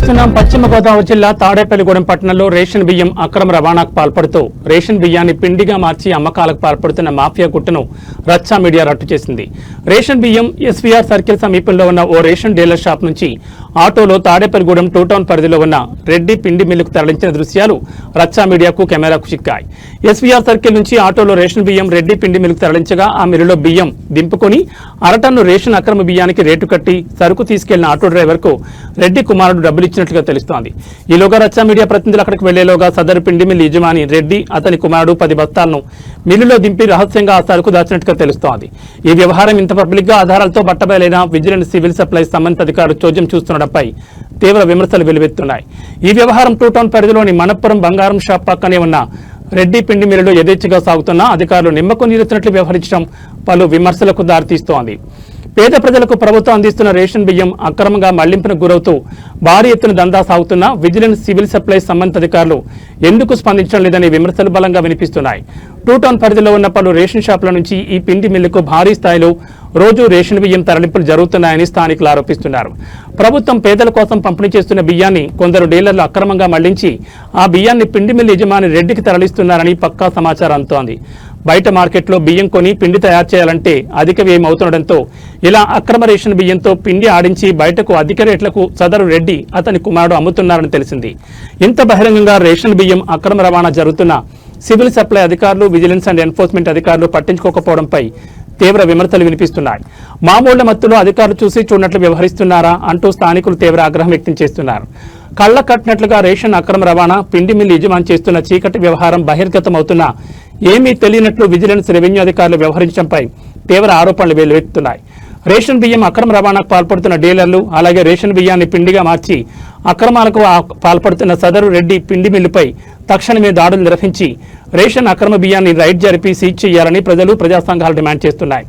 చూస్తున్నాం. పశ్చిమ గోదావరి జిల్లా తాడేపల్లిగూడెం పట్టణంలో రేషన్ బియ్యం అక్రమ రవాణాకు పాల్పడుతూ రేషన్ బియ్యాన్ని పిండిగా మార్చి అమ్మకాలకు పాల్పడుతున్న మాఫియా గుట్టును రచ్చా మీడియా రట్టు చేసింది. రేషన్ బియ్యం ఎస్వీఆర్ సర్కిల్ సమీపంలో ఉన్న ఓ రేషన్ డీలర్ షాప్ నుంచి ఆటోలో తాడేపల్లిగూడెం 2 టౌన్ పరిధిలో ఉన్న రెడ్డి పిండి మిల్లుకు తరలించిన దృశ్యాలు రచ్చా మీడియాకు కెమెరాకు చిక్కాయి. ఎస్వీఆర్ సర్కిల్ నుంచి ఆటోలో రేషన్ బియ్యం రెడ్డి పిండి మిల్లుకు తరలించగా ఆ మిల్లులో బియ్యం దింపుకొని అరటన్ను రేషన్ అక్రమ బియ్యానికి రేటు కట్టి సరుకు తీసుకెళ్లిన ఆటో డ్రైవర్ కు రెడ్డి కుమారుడు డబ్బులు ఇచ్చినట్లుగా తెలుస్తోంది. ఈలోగా రచ్చా మీడియా ప్రతినిధులు అక్కడికి వెళ్లేలోగా సదరు పిండి మిల్లు యజమాని రెడ్డి అతని కుమారుడు 10 బస్తాలను మిల్లులో దింపి రహస్యంగా ఆ సరుకు దాచినట్టుగా తెలుస్తోంది. ఈ వ్యవహారం ఇంత పబ్లిక్ గా ఆధారాలతో బట్టబయలైన విజిలెన్స్ సివిల్ సప్లైస్ సంబంధిత అధికారులు చోద్యం చూస్తుండటంపై తీవ్ర విమర్శలు వెలువెత్తున్నాయి. ఈ వ్యవహారం 2 టౌన్ పరిధిలోని మనప్పురం బంగారం షాప్ పక్కనే ఉన్న రెడ్డి పిండి మిల్లులో యథేచ్ఛగా సాగుతున్న అధికారులు నిమ్మకు నీరెత్తినట్లు వ్యవహరించడం పలు విమర్శలకు దారితీస్తోంది. పేద ప్రజలకు ప్రభుత్వం అందిస్తున్న రేషన్ బియ్యం అక్రమంగా మళ్లింపునకు గురవుతూ భారీ ఎత్తున దందా సాగుతున్న విజిలెన్స్ సివిల్ సప్లైస్ సంబంధిత అధికారులు ఎందుకు స్పందించడం లేదనే విమర్శలు బలంగా వినిపిస్తున్నాయి. 2 టౌన్ పరిధిలో ఉన్న పలు రేషన్ షాపుల నుంచి ఈ పిండి మిల్లుకు భారీ స్థాయిలో రోజు రేషన్ బియ్యం తరలింపులు జరుగుతున్నాయని స్థానికులు ఆరోపిస్తున్నారు. ప్రభుత్వం పేదల కోసం పంపిణీ చేస్తున్న బియ్యాన్ని కొందరు డీలర్లు అక్రమంగా మళ్లించి ఆ బియ్యాన్ని పిండి మిల్లు యజమాని రెడ్డికి తరలిస్తున్నారని పక్కా సమాచారం అందుతోంది. బయట మార్కెట్లో బియ్యం కొని పిండి తయారు చేయాలంటే అధిక వ్యయం అవుతుండటంతో ఇలా అక్రమ రేషన్ బియ్యంతో పిండి ఆడించి బయటకు అధిక రేట్లకు సదరు రెడ్డి అతని కుమారుడు అమ్ముతున్నారని తెలిసింది. ఇంత బహిరంగంగా రేషన్ బియ్యం అక్రమ రవాణా జరుగుతున్న సివిల్ సప్లై అధికారులు, విజిలెన్స్ అండ్ ఎన్ఫోర్స్మెంట్ అధికారులు పట్టించుకోకపోవడంపై తీవ్ర విమర్శలు వినిపిస్తున్నాయి. మామూళ్ల మత్తులో అధికారులు చూసి చూడనట్లు వ్యవహరిస్తున్నారా అంటూ స్థానికులు తీవ్ర ఆగ్రహం వ్యక్తం చేస్తున్నారు. కళ్ల కట్టినట్లుగా రేషన్ అక్రమ రవాణా, పిండి మిల్లు యజమాని చేస్తున్న చీకటి వ్యవహారం బహిర్గతమవుతున్నా ఏమీ తెలియనట్లు విజిలెన్స్, రెవెన్యూ అధికారులు వ్యవహరించడంపై తీవ్ర ఆరోపణలు వెల్లువెత్తుతున్నాయి. రేషన్ బియ్యం అక్రమ రవాణాకు పాల్పడుతున్న డీలర్లు, అలాగే రేషన్ బియ్యాన్ని పిండిగా మార్చి అక్రమాలకు పాల్పడుతున్న సదరు రెడ్డి పిండి మిల్లుపై తక్షణమే దాడులు నిర్వహించి రేషన్ అక్రమ బియ్యాన్ని రైడ్ జరిపి సీజ్ చేయాలని ప్రజలు, ప్రజా సంఘాలు డిమాండ్ చేస్తున్నాయి.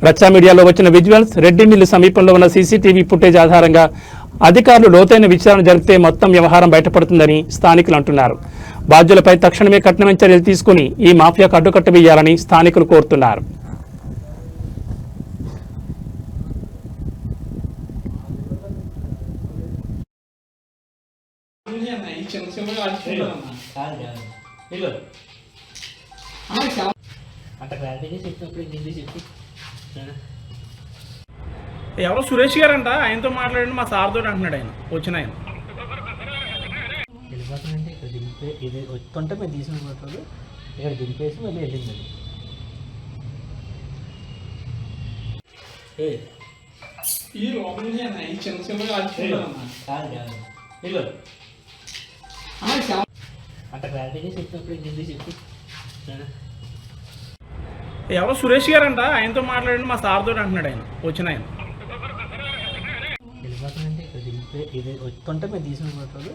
రచ్చా మీడియాలో వచ్చిన విజువల్స్, రెడ్డి మిల్లు సమీపంలో ఉన్న సీసీటీవీ ఫుటేజ్ ఆధారంగా అధికారులు లోతైన విచారణ జరిపితే మొత్తం వ్యవహారం బయటపడుతుందని స్థానికులు అంటున్నారు. బాధ్యులపై తక్షణమే కఠినమైన చర్యలు తీసుకుని ఈ మాఫియాకు అడ్డుకట్ట వేయాలని స్థానికులు కోరుతున్నారు. ఎవరో సురేష్ గారు అంట, ఆయనతో మాట్లాడండి మా సార్తో అంటున్నాడు. ఆయన వచ్చిన ఆయన వెళ్ళిపోతుందంటే ఇక్కడ దింపే ఇది వస్తుంటే మేము తీసిన ఫోటోలు ఇక్కడ దింపేసి మళ్ళీ వెళ్ళింది. ఈ లోపల ఈ చిన్న అట్లా క్లారిటీగా చెప్పినప్పుడు ఎందుకు చెప్పి ఎవరో సురేష్ గారు అంట, ఆయనతో మాట్లాడండి మా సార్తో అంటున్నాడు. ఆయన వచ్చిన ఆయన వెళ్ళిపోతుందంటే ఇక్కడ దింపే ఇది వస్తుంటే మేము తీసిన ఫోటోలు